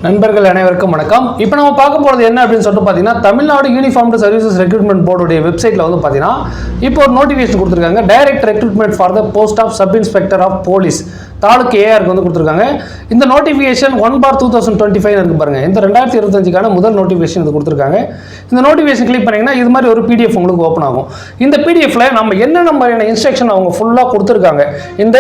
நண்பர்கள் அனைவருக்கும் வணக்கம். இப்போ நம்ம பார்க்க போகிறது என்ன அப்படின்னு சொல்லிட்டு பார்த்தீங்கன்னா, தமிழ்நாடு யூனிஃபார்ம்டு சர்வீசஸ் ரெக்ரூட்மெண்ட் போர்டுடைய வெப்சைட்டில் வந்து பார்த்தீங்கன்னா இப்போ ஒரு நோட்டிஃபிகேஷன் கொடுத்துருக்காங்க. Direct recruitment for the post of sub inspector of police தாலுக்கு ஏஆருக்கு வந்து கொடுத்துருக்காங்க. இந்த நோட்டிஃபிகேஷன் 1/2025 இருக்கு பாருங்க. இந்த 2025க்கான முதல் நோட்டிஃபிகேஷன் இது கொடுத்துருக்காங்க. இந்த நோட்டிஃபிகேஷன் கிளிக் பண்ணீங்கன்னா இது மாதிரி ஒரு பிடிஎஃப் உங்களுக்கு ஓப்பன் ஆகும். இந்த பிடிஎஃப்ல நம்ம என்னென்ன மாதிரியான இன்ஸ்ட்ரக்ஷன் அவங்க ஃபுல்லாக கொடுத்துருக்காங்க, இந்த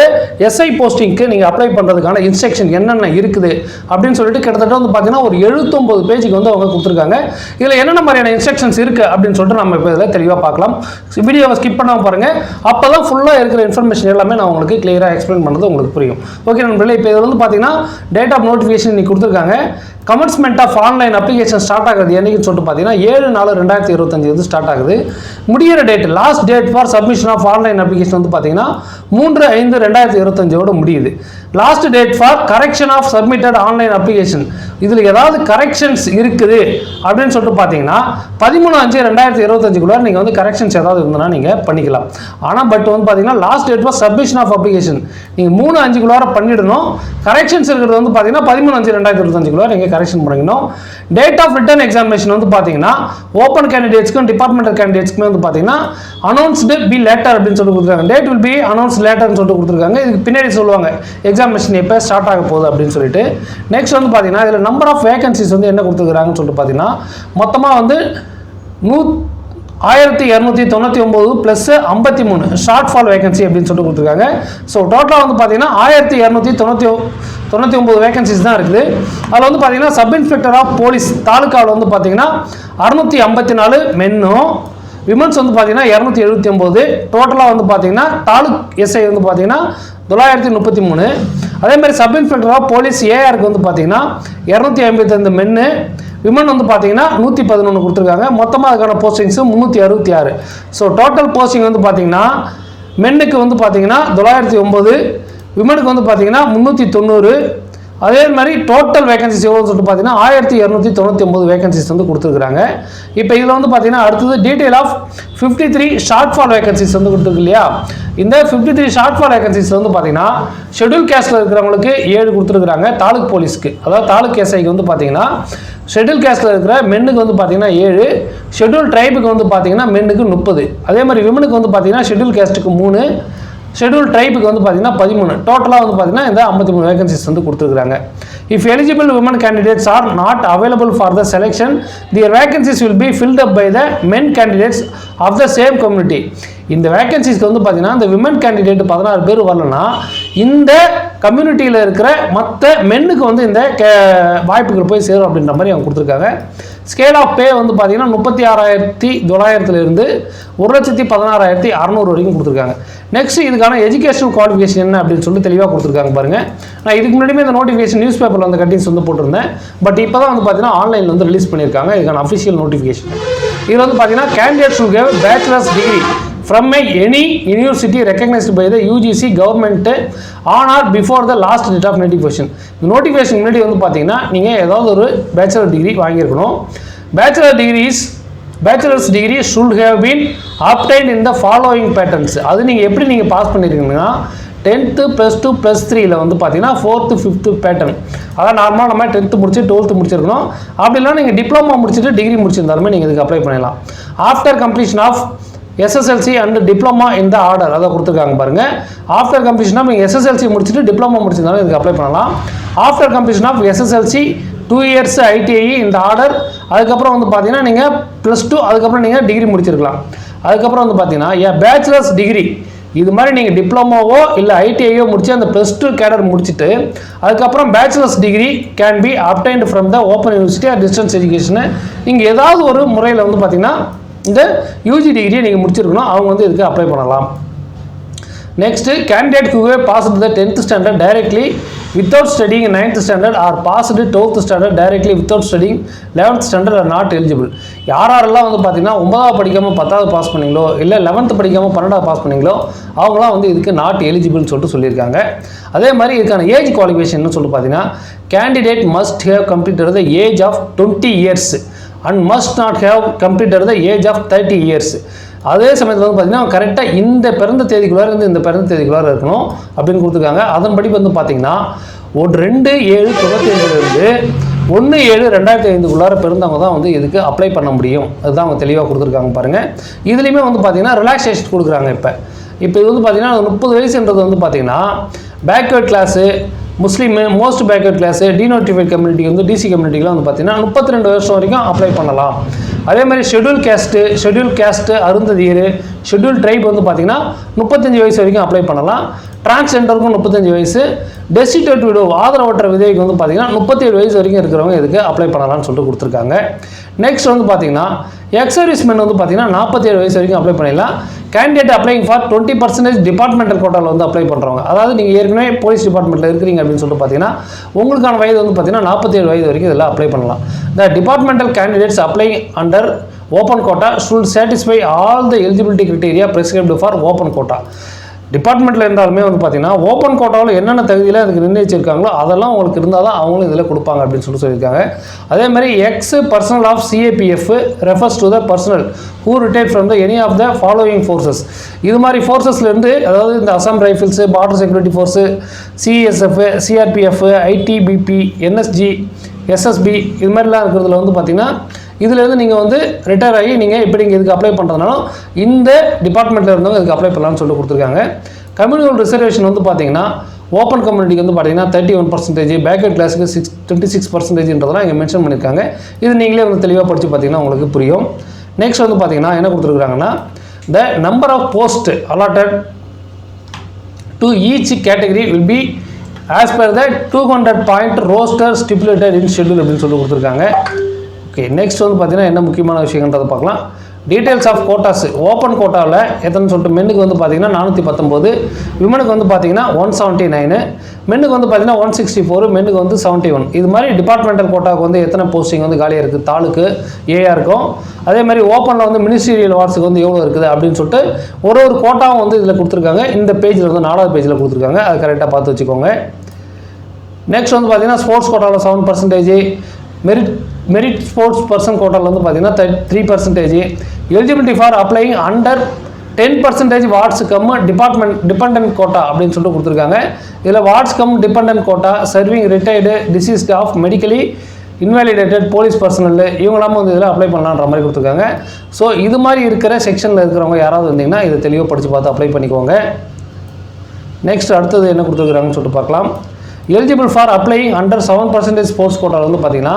எஸ்ஐ போஸ்டிங்க்கு நீங்கள் அப்ளை பண்ணுறதுக்கான இன்ஸ்ட்ரக்ஷன் என்னென்ன இருக்குது அப்படின்னு சொல்லிட்டு கிட்டத்தட்ட வந்து பார்த்தீங்கன்னா ஒரு 79 பேஜுக்கு வந்து அவங்க கொடுத்துருக்காங்க. இதில் என்னென்ன மாதிரியான இன்ஸ்ட்ரக்ஷன்ஸ் இருக்குது அப்படின்னு சொல்லிட்டு நம்ம இப்போ இதில் தெளிவாக பார்க்கலாம். வீடியோவை ஸ்கிப் பண்ணாமல் பாருங்கள். அப்போ தான் ஃபுல்லாக இருக்கிற இன்ஃபர்மேஷன் எல்லாமே நான் உங்களுக்கு கிளியராக எக்ஸ்பிளைன் பண்ணுறது உங்களுக்கு புரியும். ஓகே நண்பர்களே, இப்போ இதில் வந்து பார்த்தீங்கன்னா டேட் ஆஃப் நோட்டிஃபிகேஷன் இன்னைக்கு கொடுத்துருக்காங்க. Commencement of online application start ஆகுது என்னைக்குன்னு சொல்லிட்டு பார்த்தீங்கன்னா 7/4/2025 வந்து ஸ்டார்ட் ஆகுது. முடிகிற date last date for submission of online application வந்து பார்த்தீங்கன்னா 3/5/2025 முடியுது. Last date for correction of submitted online application, இதில் ஏதாவது கரெக்ஷன்ஸ் இருக்குது அப்படின்னு சொல்லிட்டு பார்த்தீங்கன்னா 13/5/2025 நீங்கள் வந்து கரெக்ஷன்ஸ் ஏதாவது இருந்ததுன்னா நீங்கள் பண்ணிக்கலாம். ஆனால் பட் வந்து பார்த்தீங்கன்னா last date for submission of application நீங்கள் 3/5 பண்ணிடணும். கரெக்ஷன்ஸ் இருக்கிறது வந்து பார்த்தீங்கன்னா 13/5/2025 நீங்கள் கரெக்ஷன் பண்ணிக்கணும். டேட் ஆஃப் ரிட்டன் எக்ஸாமினேஷன் வந்து பார்த்தீங்கன்னா ஓப்பன் கேண்டிடேட்ஸ்க்கும் டிபார்ட்மெண்டல் கேண்டிடேட்ஸ்க்குமே வந்து பார்த்தீங்கன்னா அனௌன்ஸ்டு பி லேட்டர் அப்படின்னு சொல்லிட்டு கொடுத்துருக்காங்க. டேட் வில் பி அனௌன்ஸ் லேட்டர்னு சொல்லிட்டு கொடுத்துருக்காங்க. இதுக்கு பின்னாடி சொல்லுவாங்க எக்ஸாமினேஷன் எப்போ ஸ்டார்ட் ஆக போகுது அப்படின்னு சொல்லிட்டு. நெக்ஸ்ட் வந்து பார்த்தீங்கன்னா இதில் நம்பர் ஆஃப் வேகன்சிஸ் வந்து என்ன கொடுத்துருக்காங்கன்னு சொல்லிட்டு பார்த்தீங்கன்னா மொத்தமாக வந்து 1299 ப்ளஸ் 53 ஷார்ட் ஃபால் வேகன்சி அப்படின்னு சொல்லிட்டு கொடுத்துருக்காங்க. ஸோ டோட்டலாக வந்து பார்த்தீங்கன்னா 1299 வேகன்சிஸ் தான் இருக்குது. அதில் வந்து பார்த்தீங்கன்னா சப் இன்ஸ்பெக்டர் ஆஃப் போலீஸ் தாலுக்காவில் வந்து பார்த்தீங்கன்னா 654 மென்னும், விமன்ஸ் வந்து பார்த்தீங்கன்னா 279. டோட்டலாக வந்து பார்த்தீங்கன்னா தாலுக் எஸ்ஐ வந்து பார்த்தீங்கன்னா 933. அதே மாதிரி சப் இன்ஸ்பெக்டர் ஆஃப் போலீஸ் ஏஆருக்கு வந்து பார்த்தீங்கன்னா 255 மென்னு, விமன் வந்து பார்த்தீங்கன்னா 111 கொடுத்துருக்காங்க. மொத்தமாக அதுக்கான போஸ்டிங்ஸு 366. ஸோ டோட்டல் போஸ்டிங் வந்து பார்த்தீங்கன்னா மென்னுக்கு வந்து பார்த்தீங்கன்னா 909, விமனுக்கு வந்து பார்த்தீங்கன்னா 390. அதே மாதிரி டோட்டல் வேகன்சிஸ் எவ்வளோன்னு சொல்லிட்டு பார்த்தீங்கன்னா 1299 வேகன்சிஸ் வந்து கொடுத்துருக்காங்க. இப்போ இதில் வந்து பார்த்தீங்கன்னா அடுத்தது detail of 53 shortfall vacancies வந்து கொடுத்துருக்கு இல்லையா. இந்த 53 ஷார்ட் ஃபால் வேகன்சிஸ் வந்து பார்த்தீங்கன்னா ஷெட்யூல் கேஸ்ட்டில் இருக்கிறவங்களுக்கு 7 கொடுத்துருக்குறாங்க. தாலுக் போலீஸ்க்கு, அதாவது தாலுக் எஸ்ஐக்கு வந்து பார்த்தீங்கன்னா ஷெட்யூல் கேஸ்ட்டில் இருக்கிற மென்னுக்கு வந்து பார்த்தீங்கன்னா 7, ஷெட்யூல் ட்ரைபுக்கு வந்து பார்த்தீங்கன்னா மென்னுக்கு 30. அதே மாதிரி விமனுக்கு வந்து பார்த்தீங்கன்னா ஷெட்யூல் கேஸ்ட்டுக்கு 3, ஷெட்யூல் ட்ரைபுக்கு வந்து பார்த்தீங்கன்னா 13. டோட்டலாக வந்து பார்த்தீங்கன்னா இந்த 53 வேகன்சிஸ் வந்து கொடுத்துருக்காங்க. If eligible women candidates are not available for the selection, their vacancies will be filled up by the men candidates of the same community. இந்த வேகன்சிஸ்க்கு வந்து பார்த்தீங்கன்னா இந்த விமன் கேண்டிடேட் 16 பேர் வரலன்னா இந்த கம்யூனிட்டியில் இருக்கிற மற்ற மென்னுக்கு வந்து இந்த வாய்ப்புகள் போய் சேரும் அப்படின்ற மாதிரி அவங்க கொடுத்துருக்காங்க. ஸ்கேல் ஆஃப் பே வந்து பார்த்தீங்கன்னா 36,900 1,16,600 வரைக்கும் கொடுத்துருக்காங்க. நெக்ஸ்ட் இதுக்கான எஜுகேஷனல் குவாலிஃபிகேஷன் என்ன அப்படின்னு சொல்லி தெளிவாக கொடுத்துருக்காங்க பாருங்க. நான் இதுக்கு முன்னாடியுமே இந்த நோட்டிஃபிகேஷன் நியூஸ் பேப்பரில் வந்து கட்டிங்ஸ் வந்து போட்டிருந்தேன். பட் இப்போ தான் வந்து பார்த்தீங்கன்னா ஆன்லைனில் வந்து ரிலீஸ் பண்ணியிருக்காங்க இதுக்கான அஃபிஷியல் நோட்டிஃபிகேஷன். இதில் வந்து பார்த்தீங்கன்னா candidates will have bachelors degree from any university recognized by the UGC government on or before the last date of notification. இந்த நோட்டிஃபிகேஷன் முன்னாடி வந்து பார்த்தீங்கன்னா நீங்கள் ஏதாவது ஒரு பேச்சுலர் டிகிரி வாங்கியிருக்கணும். Bachelors degree should have been obtained in the following patterns. அது நீங்கள் எப்படி நீங்கள் பாஸ் பண்ணியிருக்கீங்கன்னா 10th +2 +3 வந்து பார்த்தீங்கன்னா 4th 5th பேட்டர்ன். அதான் நார்மலாக நம்ம 10th முடிச்சு 12th முடிச்சிருக்கணும். அப்படி இல்லைனா நீங்கள் டிப்ளமா முடிச்சுட்டு டிகிரி முடிச்சிருந்தாலுமே நீங்கள் இதுக்கு அப்ளை பண்ணிடலாம். After completion of SSLC and diploma இந்த ஆர்டர் அதை கொடுத்துருக்காங்க பாருங்க. ஆஃப்டர் கம்ப்ளீஷன் ஆஃப் நீங்கள் SSLC முடிச்சுட்டு டிப்ளமா முடிச்சிருந்தாலும் இதுக்கு அப்ளை பண்ணலாம். After completion of SSLC 2 years ITI இந்த ஆர்டர். அதுக்கப்புறம் வந்து பார்த்தீங்கன்னா நீங்கள் +2 அதுக்கப்புறம் நீங்கள் டிகிரி முடிச்சிருக்கலாம். அதுக்கப்புறம் வந்து பார்த்தீங்கன்னா பேச்சுலர்ஸ் டிகிரி இது மாதிரி நீங்கள் டிப்ளமோவோ இல்லை ஐடிஐயோ முடிச்சு அந்த +2 கேடர் முடிச்சுட்டு அதுக்கப்புறம் bachelors degree can be obtained from the open university R distance education. நீங்கள் ஏதாவது ஒரு முறையில் வந்து பார்த்தீங்கன்னா இந்த யூஜி டிகிரியை நீங்கள் முடிச்சிருக்கணும், அவங்க வந்து இதுக்கு அப்ளை பண்ணலாம். Next candidate who have passed the 10th standard directly without studying 9th standard or passed 12th standard directly without studying 11th standard are not eligible. யாரெல்லாம் வந்து பார்த்தீங்கன்னா 9th படிக்காமல் 10th பாஸ் பண்ணீங்களோ இல்லை 11th படிக்காமல் 12th பாஸ் பண்ணீங்களோ அவங்களாம் வந்து இதுக்கு நாட் எலிஜிபிள்னு சொல்லிட்டு சொல்லியிருக்காங்க. அதே மாதிரி இதுக்கான ஏஜ் குவாலிஃபிகேஷன் சொல்லிட்டு பார்த்தீங்கன்னா candidate must have completed the age of 20 years and must not have completed the age of 30 years. அதே சமயத்தில் வந்து பார்த்தீங்கன்னா கரெக்டாக இந்த பிறந்த தேதிக்குள்ளார இருந்து இந்த பிறந்த தேதிக்குள்ளார இருக்கணும் அப்படின்னு கொடுத்துருக்காங்க. அதன்படி வந்து பார்த்தீங்கன்னா 2/7/95 1/7/2005 பிறந்தவங்க தான் வந்து இதுக்கு அப்ளை பண்ண முடியும். அதுதான் அவங்க தெளிவாக கொடுத்துருக்காங்க பாருங்கள். இதுலேயுமே வந்து பார்த்தீங்கன்னா ரிலாக்ஸேஷன் கொடுக்குறாங்க. இப்போ இது வந்து பார்த்தீங்கன்னா 30 வயசுன்றது வந்து பார்த்தீங்கன்னா backward class, Muslim, most backward class, denotified community வந்து டிசி கம்யூனிட்டிலாம் வந்து பார்த்தீங்கன்னா 32 வருஷம் வரைக்கும் அப்ளை பண்ணலாம். அதே மாதிரி schedule caste Arunthathiyar, schedule tribe வந்து பார்த்தீங்கன்னா 35 வயசு வரைக்கும் அப்ளை பண்ணலாம். டிரான்ஸ்ஜெண்டருக்கும் 35 வயசு, டெஸ்டிடியூட் விடோ ஆதரவற்ற விதவைக்கு வந்து பார்த்தீங்கன்னா 37 வயசு வரைக்கும் இருக்கிறவங்க இதுக்கு அப்ளை பண்ணலாம்னு சொல்லிட்டு கொடுத்துருக்காங்க. நெக்ஸ்ட் வந்து பார்த்தீங்கன்னா எக்ஸர்வீஸ்மென் வந்து பார்த்தீங்கன்னா 47 வயசு வரைக்கும் அப்ளை பண்ணிடலாம். கேண்டிடேட் அப்ளைங் ஃபார் 20% டிபார்ட்மெண்டல் கோட்டாவில் வந்து அப்ளை பண்ணுறவங்க, அதாவது நீங்கள் ஏற்கனவே போலீஸ் டிபார்ட்மெண்ட்டில் இருக்கிறீங்க அப்படின்னு சொல்லிட்டு பார்த்தீங்கன்னா உங்களுக்கான வயது வந்து பார்த்தீங்கன்னா 47 வயது வரைக்கும் இதில் அப்ளை பண்ணலாம். The departmental candidates apply under open quota should satisfy all the eligibility criteria prescribed for open quota. டிபார்ட்மெண்ட்டில் இருந்தாலுமே வந்து பார்த்தீங்கன்னா ஓப்பன் கோட்டாவில் என்னென்ன தகுதியில் அதுக்கு நிர்ணயிச்சிருக்காங்களோ அதெல்லாம் உங்களுக்கு இருந்தால் தான் அவங்களும் இதில் கொடுப்பாங்க அப்படின்னு சொல்லியிருக்காங்க. அதே மாதிரி ex personnel of CAPF refers to the personnel who retired from the any of the following forces. இது மாதிரி ஃபோர்ஸஸ்லேருந்து, அதாவது இந்த Assam rifles, border security force, CSF, CRPF, ITBP, NSG, SSB, இது மாதிரிலாம் இருக்கிறதுல வந்து பார்த்தீங்கன்னா இதுலேருந்து நீங்கள் வந்து ரிட்டையர் ஆகி நீங்கள் இப்படி இங்கே இதுக்கு அப்ளை பண்ணுறதுனாலும் இந்த டிபார்ட்மெண்ட்டில் இருந்தவங்க இதுக்கு அப்ளை பண்ணலாம்னு சொல்லிட்டு கொடுத்துருக்காங்க. கம்யூனல் ரிசர்வேஷன் வந்து பார்த்தீங்கன்னா ஓப்பன் கம்யூனிட்டிக்கு வந்து பார்த்தீங்கன்னா 31%, பேக்வர்ட் கிளாஸுக்கு 26%ன்றதெல்லாம் இங்கே மென்ஷன் பண்ணியிருக்காங்க. இது நீங்களே வந்து தெளிவாக படித்து பார்த்தீங்கன்னா உங்களுக்கு புரியும். நெக்ஸ்ட் வந்து பார்த்தீங்கன்னா என்ன கொடுத்துருக்காங்கன்னா the number of post allotted to each category will be as per the 200 point roster stipulated in schedule அப்படின்னு சொல்லி கொடுத்துருக்காங்க. ஓகே, நெக்ஸ்ட் வந்து பார்த்தீங்கன்னா என்ன முக்கியமான விஷயங்கன்றதை பார்க்கலாம். Details of quotas. ஓப்பன் கோட்டாவில் எத்தனை சொல்லிட்டு மென்னுக்கு வந்து பார்த்தீங்கன்னா 419, விமனுக்கு வந்து பார்த்தீங்கன்னா 179, மென்னுக்கு வந்து பார்த்தீங்கன்னா 164, மென்னுக்கு வந்து 71. இது மாதிரி டிபார்ட்மெண்டல் கோட்டாவுக்கு வந்து எத்தனை போஸ்டிங் வந்து காலியாக இருக்குது, தாலுக்கு ஏஆர் இருக்கும். அதே மாதிரி ஓப்பனில் வந்து மினிஸ்ட்ரியல் வார்ட்ஸுக்கு வந்து எவ்வளோ இருக்குது அப்படின்னு சொல்லிட்டு ஒரு கோட்டாவும் வந்து இதில் கொடுத்துருக்காங்க. இந்த பேஜில் வந்து 4வது பேஜில் கொடுத்துருக்காங்க. அது கரெக்டாக பார்த்து வச்சுக்கோங்க. நெக்ஸ்ட் வந்து பார்த்தீங்கன்னா ஸ்போர்ட்ஸ் கோட்டாவில் 7%, மெரிட் ஸ்போர்ட்ஸ் பர்சன் கோட்டாவில் வந்து பார்த்தீங்கன்னா 3%, eligibility for applying under 10% wards cum dependent quota அப்படின்னு சொல்லிட்டு கொடுத்துருக்காங்க. இதில் wards cum dependent quota, serving retired deceased of medically invalidated police personnel, இவங்களாம் வந்து இதில் அப்ளை பண்ணலான்ற மாதிரி கொடுத்துருக்காங்க. ஸோ இது மாதிரி இருக்கிற செக்ஷனில் இருக்கிறவங்க யாராவது இருந்தீங்கன்னா இதை தெளிவாக படித்து பார்த்து அப்ளை பண்ணிக்கோங்க. நெக்ஸ்ட் அடுத்தது என்ன கொடுத்துருக்குறாங்கன்னு சொல்லிட்டு பார்க்கலாம். Eligible for applying under 7% sports கோட்டாவில் வந்து பார்த்தீங்கன்னா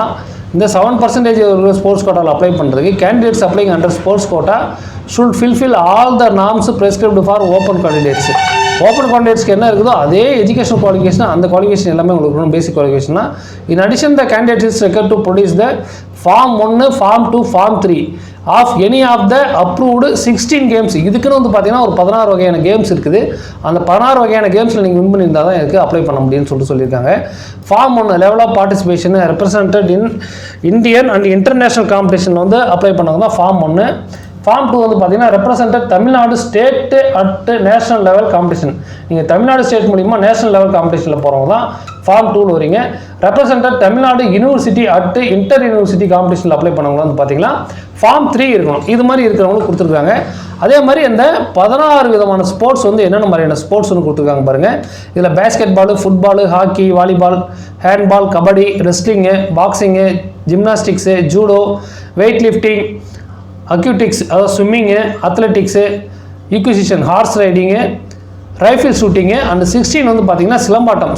இந்த 7% ஸ்போர்ட்ஸ் கோட்டாவில் அப்ளை பண்ணுறதுக்கு candidates applying under sports quota should fulfil all the norms prescribed for open candidates. Open கேண்டிடேட்ஸ்க்கு என்ன இருக்குதோ அதே எஜுகேஷன் குவாலிஃபிகேஷன், அந்த குவாலிஃபிகேஷன் எல்லாமே உங்களுக்கு இருக்கணும், பேசிக் குவாலிஃபிகேஷனா. In addition the candidate is required to produce the form 1, form 2, form 3 of any of the approved 16 games. இதுக்குன்னு வந்து பார்த்தீங்கன்னா ஒரு 16 வகையான கேம்ஸ் இருக்குது. அந்த 16 வகையான கேம்ஸில் நீங்கள் வின் பண்ணியிருந்தால் தான் இதுக்கு அப்ளை பண்ண முடியும்னு சொல்லியிருக்காங்க. Form 1 level of participation represented in Indian and international காம்படிஷனில் வந்து அப்ளை பண்ணவங்க தான் ஃபார்ம் 1. ஃபார்ம் 2 வந்து பார்த்தீங்கன்னா represented Tamil Nadu state at national level competition. நீங்கள் தமிழ்நாடு ஸ்டேட் மூலிமா நேஷனல் லெவல் காம்படிஷனில் போகிறவங்க தான் ஃபார்ம் 2 வரீங்க. Represented Tamil Nadu university at inter university காம்படிஷனில் அப்ளை பண்ணவங்க வந்து பார்த்தீங்கன்னா ஃபார்ம் 3 இருக்கணும். இது மாதிரி இருக்கிறவங்களுக்கு கொடுத்துருக்காங்க. அதே மாதிரி இந்த 16 விதமான ஸ்போர்ட்ஸ் வந்து என்னென்ன மாதிரியான ஸ்போர்ட்ஸ்னு கொடுத்துருக்காங்க பாருங்கள். இதில் basketball, football, hockey, volleyball, handball, kabaddi, wrestling, boxing, gymnastics, judo, weight lifting, aquatics அதாவது swimming, athletics, equestrian, horse riding, rifle shooting and 16 வந்து பார்த்தீங்கன்னா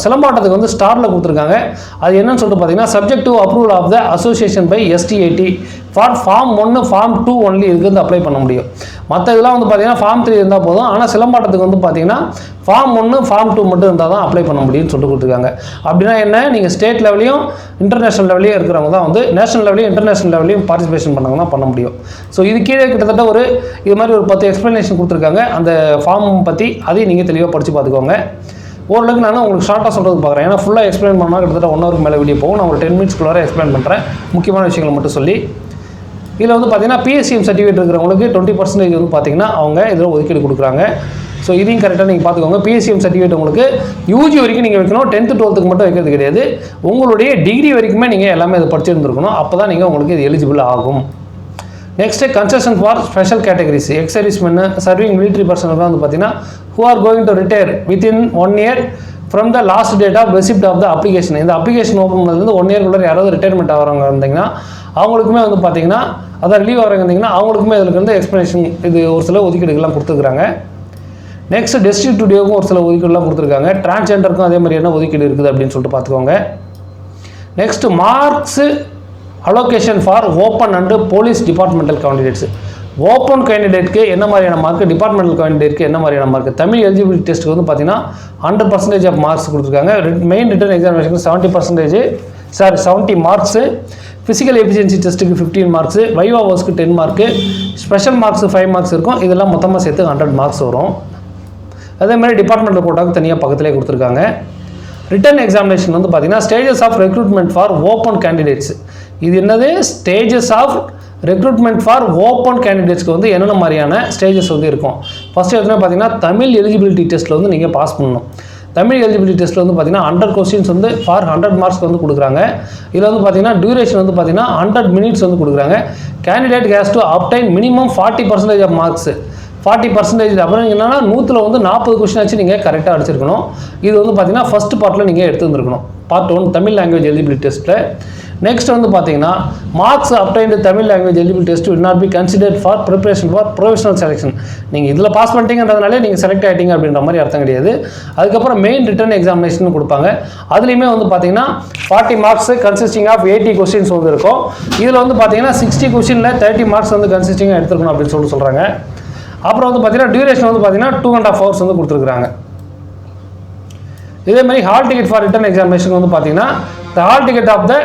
சிலம்பாட்டத்துக்கு வந்து ஸ்டாரில் கொடுத்துருக்காங்க. அது என்னன்னு சொல்லிட்டு பார்த்தீங்கன்னா subject to approval of the association by STAT for form 1, form 2 only இதுக்கு வந்து அப்ளை பண்ண முடியும். மற்ற இதெல்லாம் வந்து பார்த்தீங்கன்னா ஃபார்ம் 3 இருந்தால் போதும். ஆனால் சிலம்பாட்டத்துக்கு வந்து பார்த்தீங்கன்னா ஃபார்ம் 1, ஃபார்ம் 2 மட்டும் இருந்தால் தான் அப்ளை பண்ண முடியும்னு சொல்லிட்டு கொடுத்துருக்காங்க. அப்படின்னா என்ன, நீங்கள் ஸ்டேட் லெவலையும் இன்டர்நேஷனல் லெவலையும் இருக்கிறவங்க தான் வந்து நேஷனல் லெவலையும் இன்டர்நேஷனல் லெவலையும் பார்ட்டிசிபேஷன் பண்ணவங்க தான் பண்ண முடியும். ஸோ இது கீழே கிட்டத்தட்ட ஒரு இது மாதிரி ஒரு 10 எக்ஸ்ப்ளனேஷன் கொடுத்துருக்காங்க அந்த ஃபார்ம் பற்றி. அதையும் நீங்கள் தெளிவாக படித்து பார்த்துக்கோங்க. ஓரளவுக்கு நான் உங்களுக்கு ஷார்ட்டாக சொல்கிறதுக்கு பார்க்குறேன். ஏன்னா ஃபுல்லாக எக்ஸ்பிளைன் பண்ணால் கிட்டத்தட்ட 1 ஹவருக்கு மேலே வீடியோ போகும். நான் ஒரு 10 மினிட்ஸ்க்குள்ளார எக்ஸ்பிளைன் பண்ணுறேன் முக்கியமான விஷயங்களை மட்டும் சொல்லி. இதில் வந்து பார்த்தீங்கன்னா PSCM சர்டிஃபிகேட் இருக்கிறவங்களுக்கு 20% வந்து பார்த்தீங்கன்னா அவங்க இதில் ஒதுக்கீடு கொடுக்குறாங்க. ஸோ இதையும் கரெக்டாக நீங்கள் பார்த்துக்கோங்க. PSCM சர்டிஃபிகேட் உங்களுக்கு UG வரைக்கும் நீங்கள் வைக்கணும், 10th 12th மட்டும் வைக்கிறது கிடையாது. உங்களுடைய டிகிரி வரைக்குமே நீங்கள் எல்லாமே இதை படிச்சிருந்துருக்கணும். அப்போ தான் நீங்கள் உங்களுக்கு இது எலிஜிபிள் ஆகும். Next concession for special categories, X servicemen, serving military பர்சனுக்கு வந்து பார்த்தீங்கன்னா who are going to retire within 1 year from the last date of receipt of the application. இந்த அப்ளிகேஷன் ஓப்பன் பண்ணது 1 இயர்க்குள்ளே யாராவது ரிட்டைர்மெண்ட் ஆகிறவங்க இருந்தீங்கன்னா அவங்களுக்குமே வந்து பார்த்தீங்கன்னா அதான் ரிலீவ் ஆகிறவங்க இருந்தீங்கன்னா அவங்களுக்குமே இதில் வந்து எக்ஸ்ப்ளனேஷன் இது ஒரு சில ஒதுக்கீடுகள்லாம் கொடுத்துருக்காங்க. நெக்ஸ்ட் டெஸ்டிடியூடியோக்கும் ஒரு சில ஒதுக்கீடுலாம் கொடுத்துருக்காங்க. டிரான்ஸ்ஜெண்டருக்கும் அதே மாதிரி என்ன ஒதுக்கீடு இருக்குது அப்படின்னு சொல்லிட்டு பார்த்துக்கோங்க. Next marks allocation for open and police departmental candidates. Open கேண்டிடேட்க்கு என்ன மாதிரியான மார்க், டிபார்ட்மெண்டல் கேண்டிடேட்க்கு என்ன மாதிரியான மார்க். தமிழ் எலிஜிபிலிட்டி டெஸ்ட்டுக்கு வந்து பார்த்தீங்கன்னா 100% ஆஃப் மார்க்ஸ் கொடுத்துருக்காங்க. மெயின் ரிட்டன் எக்ஸாமினேஷனுக்கு 70 மார்க்ஸு, ஃபிசிக்கல் எஃபிஷியன்சி டெஸ்ட்டுக்கு 15 மார்க்ஸு, வைவா வர்ஸ்க்கு 10 மார்க்கு, ஸ்பெஷல் மார்க்ஸ் 5 மார்க்ஸ் இருக்கும். இதெல்லாம் மொத்தமாக சேர்த்து 100 மார்க்ஸ் வரும். அதே மாதிரி டிபார்ட்மெண்டல் கோட்டாவுக்கு தனியாக பக்கத்திலே கொடுத்துருக்காங்க. ரிட்டன் எக்ஸாமினேஷன் வந்து பார்த்தீங்கன்னா stages of recruitment for open candidates. இது என்னது stages of recruitment for open கேண்டிடேட்ஸ்க்கு வந்து என்னென்ன மாதிரியான ஸ்டேஜஸ் வந்து இருக்கும். ஃபஸ்ட்டு எதுனா பார்த்தீங்கன்னா தமிழ் எலிஜிபிலிட்டி டெஸ்ட்டில் வந்து நீங்கள் பாஸ் பண்ணணும். தமிழ் எலிஜிபிலிட்டி டெஸ்ட்டில் வந்து பார்த்தீங்கன்னா 100 கொஸ்டின்ஸ் வந்து ஃபார் 100 மார்க்ஸ்க்கு வந்து கொடுக்குறாங்க. இதில் வந்து பார்த்தீங்கன்னா டியூரேஷன் வந்து பார்த்தீங்கன்னா 100 மினிட்ஸ் வந்து கொடுக்குறாங்க. Candidate has to obtain minimum 40% of marks. 40% அப்புறம் என்னன்னா 100ல் வந்து 40 கொஸ்டின் ஆச்சு நீங்கள் கரெக்டாக அடிச்சிருக்கணும். இது வந்து பார்த்தீங்கன்னா ஃபஸ்ட் பார்ட்டில் நீங்கள் எடுத்துருந்துருக்கணும். பார்ட் 1 தமிழ் லாங்குவேஜ் எலிஜிபிலிட்டி டெஸ்ட்டில். நெக்ஸ்ட் வந்து பார்த்தீங்கன்னா marks obtained Tamil language eligibility test will not be considered for preparation for professional selection. நீங்கள் இதில் பாஸ் பண்ணிட்டீங்கன்றதுனாலே நீங்கள் செலக்ட் ஆகிட்டீங்க அப்படின்ற மாதிரி அர்த்தம் கிடையாது. அதுக்கப்புறம் மெயின் ரிட்டன் எக்ஸாமினேஷன் கொடுப்பாங்க. அதுலேயுமே வந்து பார்த்தீங்கன்னா 40 மார்க்ஸ் கன்சிஸ்டிங் ஆஃப் 80 கொஸ்டின்ஸ் வந்து இருக்கும். இதில் வந்து பார்த்தீங்கன்னா 60 கொஸ்டினில் 30 மார்க்ஸ் வந்து கன்சிஸ்டிங்காக எடுத்துருக்கணும் அப்படின்னு சொல்கிறாங்க. அப்புறம் வந்து பார்த்தீங்கன்னா டியூரேஷன் வந்து பார்த்தீங்கன்னா 2.5 hours வந்து கொடுத்துருக்காங்க. இதே மாதிரி hall ticket for written examination வந்து பார்த்தீங்கன்னா the hall ticket of the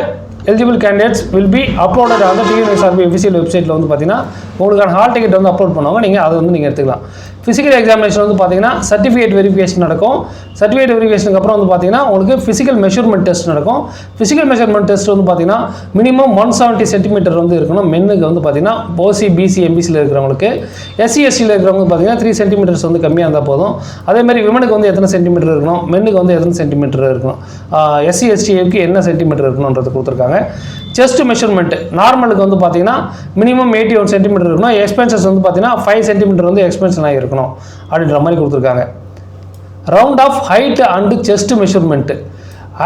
eligible candidates will be uploaded on the TNSRB official website-ல வந்து பார்த்தீங்கன்னா உங்களுக்கான ஹால் டிக்கெட் வந்து அப்லோட் பண்ணுவாங்க. நீங்கள் அதை வந்து நீங்கள் எடுத்துக்கலாம். ஃபிசிக்கல் எக்ஸாமினேஷன் வந்து பார்த்தீங்கன்னா சர்டிஃபிகேட் வெரிஃபிகேஷன் நடக்கும். சர்டிஃபிகேட் வெரிஃபிகேஷனுக்கு அப்புறம் வந்து பார்த்தீங்கன்னா உங்களுக்கு ஃபிசிக்கல் மெஷர்மெண்ட் டெஸ்ட் நடக்கும். ஃபிசிக்கல் மெஷர்மெண்ட் டெஸ்ட் வந்து பார்த்தீங்கன்னா மினிமம் 170 சென்டிமீட்டர் வந்து இருக்கணும். மென்னுக்கு வந்து பார்த்தீங்கன்னா ஓசி பிசி எம்பிசியில் இருக்கிறவங்களுக்கு, எஸ்சி எஸ்டியில் இருக்கிறவங்க பார்த்தீங்கன்னா 3 சென்டிமீட்டர்ஸ் வந்து கம்மியாக இருந்தால் போதும். அதேமாதிரி விமனுக்கு வந்து எத்தனை சென்டிமீட்டர் இருக்கணும், மென்னுக்கு வந்து எத்தனை சென்டிமீட்டர் இருக்கணும், எஸ்சி எஸ்டிக்கு என்ன சென்டிமீட்டர் இருக்கணுன்றது கொடுத்துருக்காங்க. செஸ்ட் மெஷர்மெண்ட் நார்மலுக்கு வந்து பார்த்தீங்கன்னா மினிமம் 81 சென்டிமீட்டர் இருக்கணும். எக்ஸ்பென்சஸ் வந்து பார்த்தீங்கன்னா 5 சென்டிமீட்டர் வந்து எக்ஸ்பென்ஷன் ஆகிருக்கணும் அப்படின்ற மாதிரி கொடுத்துருக்காங்க. Round of height and chest measurement.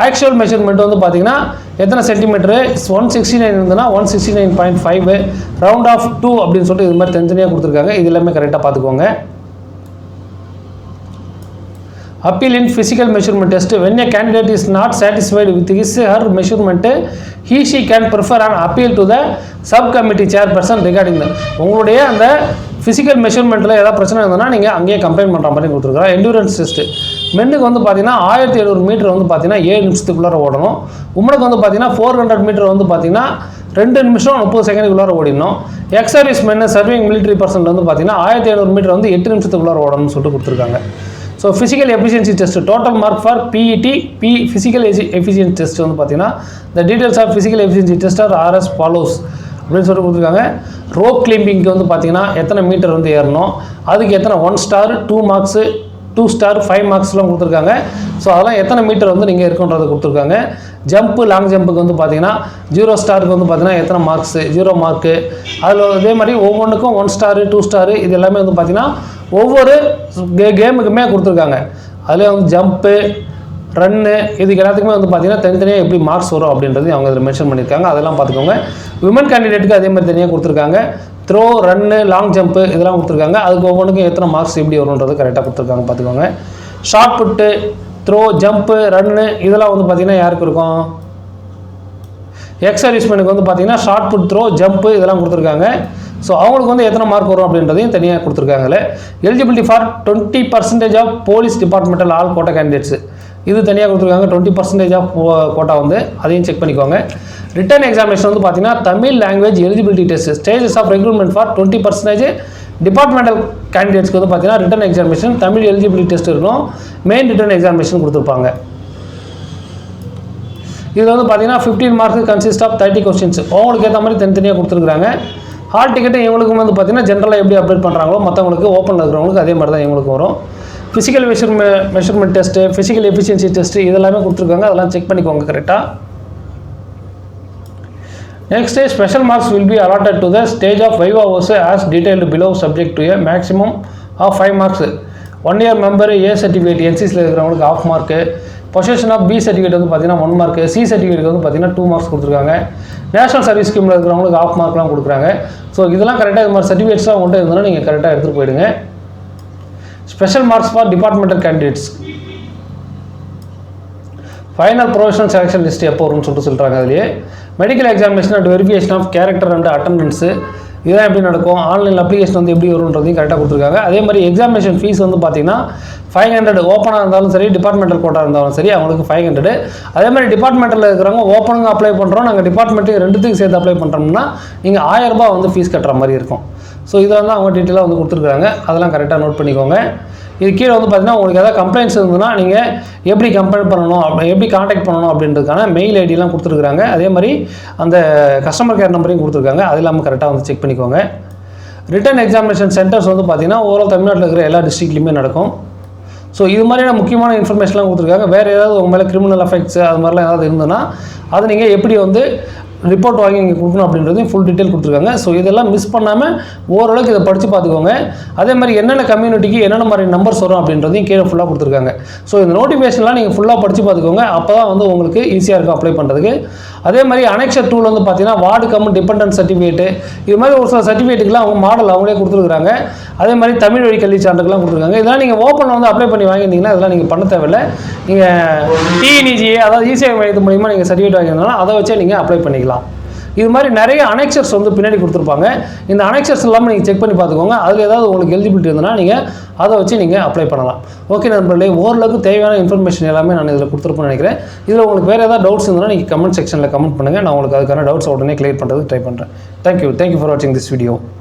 Actual measurement வந்து பார்த்தீங்கன்னா எத்தனை சென்டிமீட்டரு 169 இருந்ததுன்னா 169.5, ரவுண்ட் ஆஃப் 2 அப்படின்னு சொல்லிட்டு இது மாதிரி தனித்தனியாக கொடுத்துருக்காங்க. இது எல்லாமே கரெக்டாக பார்த்துக்கோங்க. Appeal in physical measurement test. When a candidate is not satisfied with his or her measurement, she can prefer an appeal to the subcommittee chairperson regarding the உங்களுடைய அந்த ஃபிசிக்கல் மெஷர்மெண்ட்டில் ஏதாவது பிரச்சனை இருந்ததுன்னா நீங்கள் அங்கேயே கம்ப்ளைண்ட் பண்ணுற மாதிரி கொடுத்துருக்குறோம். எண்டூரன்ஸ் டெஸ்ட்டு மென்னுக்கு வந்து பார்த்தீங்கன்னா 1700 மீட்டர் வந்து பார்த்தீங்கன்னா 7 நிமிஷத்துக்குள்ளார ஓடணும். உமனுக்கு வந்து பார்த்தீங்கன்னா 400 மீட்டர் வந்து பார்த்தீங்கன்னா 2 நிமிஷம் 30 செகண்டுக்குள்ளார ஓடிடணும். எக்ஸ் சர்வீஸ் மென்னு சர்விங் மிலிட்ரி பர்சன் வந்து பார்த்தீங்கன்னா 1500 மீட்டர் வந்து 8 நிமிஷத்துக்குள்ளார ஓடணும்னு சொல்லிட்டு கொடுத்துருக்காங்க. So physical efficiency test total mark for PET physical efficiency test வந்து பார்த்தீங்கன்னா the details of physical efficiency test are as follows அப்படின்னு சொல்லிட்டு கொடுத்துருக்காங்க. ரோப் கிளைம்பிங்க்கு வந்து பார்த்தீங்கன்னா எத்தனை மீட்டர் வந்து ஏறணும், அதுக்கு எத்தனை 1 ஸ்டார் 2 மார்க்ஸு 2 ஸ்டார் 5 மார்க்ஸ்லாம் கொடுத்துருக்காங்க. ஸோ அதெல்லாம் எத்தனை மீட்டர் வந்து நீங்கள் இருக்குன்றதை கொடுத்துருக்காங்க. ஜம்ப்பு லாங் ஜம்ப்புக்கு வந்து பார்த்தீங்கன்னா 0 ஸ்டாருக்கு வந்து பார்த்தீங்கன்னா எத்தனை மார்க்ஸு 0 மார்க்கு. அதில் அதே மாதிரி ஒவ்வொன்றுக்கும் 1 ஸ்டாரு 2 ஸ்டாரு இது எல்லாமே வந்து பார்த்தீங்கன்னா ஒவ்வொரு கேமுக்குமே கொடுத்துருக்காங்க. அதில் வந்து ஜம்ப்பு ரன்னு இதுக்கு எல்லாத்துக்குமே வந்து பார்த்தீங்கன்னா தனித்தனியாக எப்படி மார்க்ஸ் வரும் அப்படின்றது அவங்க இதில் மென்ஷன் பண்ணியிருக்காங்க. அதெல்லாம் பார்த்துக்கோங்க. விமன் கேண்டிடேட்டுக்கு அதே மாதிரி தனியாக கொடுத்துருக்காங்க. த்ரோ ரன்னு லாங் ஜம்ப்பு இதெல்லாம் கொடுத்துருக்காங்க. அதுக்கு ஒவ்வொன்றுக்கும் எத்தனை மார்க்ஸ் எப்படி வரும்ன்றது கரெக்டாக கொடுத்துருக்காங்க பார்த்துக்கோங்க. ஷார்ட் புட்டு த்ரோ ஜம்ப்பு ரன்னு இதெல்லாம் வந்து பார்த்தீங்கன்னா யாருக்கு இருக்கும், எக்ஸ் சர்வீஸ்மேனுக்கு வந்து பார்த்தீங்கன்னா ஷார்ட் புட் த்ரோ ஜம்ப்பு இதெல்லாம் கொடுத்துருக்காங்க. ஸோ அவங்களுக்கு வந்து எத்தனை மார்க் வரும் அப்படின்றதையும் தனியாக கொடுத்துருக்காங்களே. Eligibility for 20% of police departmental all quota candidates இது தனியாக கொடுத்துருக்காங்க. 20% ஆஃப் கோட்டா வந்து அதையும் செக் பண்ணிக்கோங்க. ரிட்டன் எக்ஸாமினேஷன் வந்து பார்த்தீங்கன்னா Tamil language eligibility test stages of recruitment for 20% departmental கேண்டிடேட்ஸ்க்கு வந்து பார்த்தீங்கன்னா written examination Tamil eligibility test இருக்கும். மெயின் ரிட்டன் எக்ஸாமினேஷன் கொடுத்துருப்பாங்க. இதில் வந்து பார்த்தீங்கன்னா 15 மார்க்ஸ் கன்சிஸ்ட் ஆஃப் 30 கொஸ்டின்ஸ் அவங்களுக்கு ஏற்ற மாதிரி தனித்தனியாக கொடுத்துருக்காங்க. ஹால் டிக்கெட்டு இவங்களுக்கும் வந்து பார்த்தீங்கன்னா ஜென்ரலாக எப்படி அப்டேட் பண்ணுறாங்களோ மற்றவங்களுக்கு ஓப்பனில் இருக்கிறவங்களுக்கு அதே மாதிரி தான் இவங்களுக்கு வரும். Physical measurement test physical efficiency test இதெல்லாமே கொடுத்துருக்காங்க. அதெல்லாம் செக் பண்ணிக்கோங்க கரெக்டாக. Next is special marks will be allotted to the stage of viva voce as detailed below subject to a maximum of 5 marks. 1 year member A certificate என்சிசியில் இருக்கிறவங்களுக்கு of mark, position of B certificate வந்து பார்த்தீங்கன்னா 1 mark, C certificate வந்து பார்த்தீங்கன்னா 2 marks கொடுத்துருக்காங்க. National service ஸ்கீமில் இருக்கிறவங்களுக்கு of மார்க்லாம் கொடுக்குறாங்க. ஸோ இதெல்லாம் கரெக்டாக இது மாதிரி சர்டிஃபிகேட்ஸ்லாம் உங்கள்கிட்ட இருந்ததுன்னா நீங்கள் கரெக்டாக எடுத்துகிட்டு போயிடுங்க. Special marks for departmental candidates. Final professional selection list எப்போ வரும்னு சொல்கிறாங்க. அதுலேயே medical examination and verification of character and attendance இதெல்லாம் எப்படி நடக்கும், ஆன்லைன் அப்ளிகேஷன் வந்து எப்படி வரும்ன்றதையும் கரெக்டாக கொடுத்துருக்காங்க. அதே மாதிரி எக்ஸாமினேஷன் ஃபீஸ் வந்து பார்த்தீங்கன்னா 500 ஓப்பனாக இருந்தாலும் சரி, டிபார்ட்மெண்டல் கோட்டா இருந்தாலும் சரி அவங்களுக்கு 500. அதே மாதிரி டிபார்ட்மெண்ட்டில் இருக்கிறவங்க ஓப்பனுங்க அப்ளை பண்ணுறோம், நாங்கள் டிபார்ட்மெண்ட்டு ரெண்டுத்துக்கு சேர்த்து அப்ளை பண்ணுறோம்னா நீங்கள் 1000 ரூபாய் வந்து ஃபீஸ் கட்டுற மாதிரி இருக்கும். ஸோ இதை வந்து அவங்க டீட்டெயிலாக வந்து கொடுத்துருக்காங்க. அதெல்லாம் கரெக்டாக நோட் பண்ணிக்கோங்க. இது கீழே வந்து பார்த்தீங்கன்னா உங்களுக்கு எதாவது கம்ப்ளைண்ட்ஸ் இருந்ததுன்னா நீங்கள் எப்படி கம்ப்ளைண்ட் பண்ணணும், எப்படி காண்டாக்ட் பண்ணணும் அப்படின்றதுக்கான மெயில் ஐடியெலாம் கொடுத்துருக்காங்க. அதே மாதிரி அந்த கஸ்டமர் கேர் நம்பரையும் கொடுத்துருக்காங்க. அது இல்லாமல் கரெக்டாக வந்து செக் பண்ணிக்கோங்க. ரிட்டன் எக்ஸாமினேஷன் சென்டர்ஸ் வந்து பார்த்தீங்கன்னா ஓவரால் தமிழ்நாட்டில் இருக்கிற எல்லா டிஸ்ட்ரிக்ட்லையுமே நடக்கும். ஸோ இது மாதிரியான முக்கியமான இன்ஃபர்மேஷன்லாம் கொடுத்துருக்காங்க. வேறு ஏதாவது உங்கள் மேலே கிரிமினல் அஃபெக்ட்ஸ் அது மாதிரிலாம் ஏதாவது இருந்ததுன்னா அதை நீங்கள் எப்படி வந்து ரிப்போர்ட் வாங்கி நீங்கள் கொடுக்கணும் அப்படின்றதையும் ஃபுல் டீட்டெயில் கொடுத்துருக்காங்க. ஸோ இதெல்லாம் மிஸ் பண்ணாமல் ஓரளவுக்கு இதை படித்து பார்த்துக்கோங்க. அதே மாதிரி என்னென்ன கம்யூனிட்டிக்கு என்னென்ன மாதிரி நம்பர்ஸ் வரும் அப்படின்றதையும் கீழே ஃபுல்லாக கொடுத்துருக்காங்க. ஸோ இந்த நோட்டிஃபிகேஷன்லாம் நீங்கள் ஃபுல்லாக படித்து பார்த்துக்கோங்க. அப்போ தான் வந்து உங்களுக்கு ஈஸியாக இருக்கும் அப்ளை பண்ணுறதுக்கு. அதே மாதிரி அனெக்சர் 2 வந்து பார்த்தீங்கன்னா வார்டு கம் டிபெண்டன்ட் சர்டிஃபிகேட்டு இது மாதிரி ஒரு சில சர்டிஃபிகேட்டுக்குலாம் அவங்க மாடல் அவங்களே கொடுத்துருக்காங்க. அதே மாதிரி தமிழ் வழி கல்வி சான்றுக்கெல்லாம் கொடுத்துருக்காங்க. இதெல்லாம் நீங்கள் ஓப்பனில் வந்து அப்ளை பண்ணி வாங்கியிருந்தீங்கன்னா இதெல்லாம் நீங்கள் பண்ண தேவையில்லை. நீங்கள் டிஎன்இஜிஏ அதாவது ஈஸியாக மையத்து மூலிமா நீங்கள் சர்டிஃபிகேட் வாங்கியிருந்தாலும் அதை வச்சே நீங்கள் அப்ளை பண்ணிக்கலாம். இது மாதிரி நிறைய அனெக்சர்ஸ் வந்து பின்னாடி கொடுத்துருப்பாங்க. இந்த அனெக்சர்ஸ் எல்லாமே நீங்கள் செக் பண்ணி பார்த்துக்கோங்க. அதில் ஏதாவது உங்களுக்கு எலிஜிபிலிட்டி இருந்ததுன்னா நீங்கள் அதை வச்சு நீங்கள் அப்ளை பண்ணலாம். ஓகே நண்பர்களே, ஓரளவுக்கு தேவையான இன்ஃபர்மேஷன் எல்லாமே நான் இதில் கொடுத்துருப்பேன்னு நினைக்கிறேன். இதில் உங்களுக்கு வேறு ஏதாவது டவுட்ஸ் இருந்ததுன்னா நீங்கள் கமெண்ட் செக்ஷனில் கமெண்ட் பண்ணுங்கள். நான் உங்களுக்கு அதுக்கான டவுட்ஸ் உடனே கிளியர் பண்ணுறதுக்கு ட்ரை பண்ணுறேன். தேங்க்யூ ஃபார் வாட்சிங் திஸ் வீடியோ.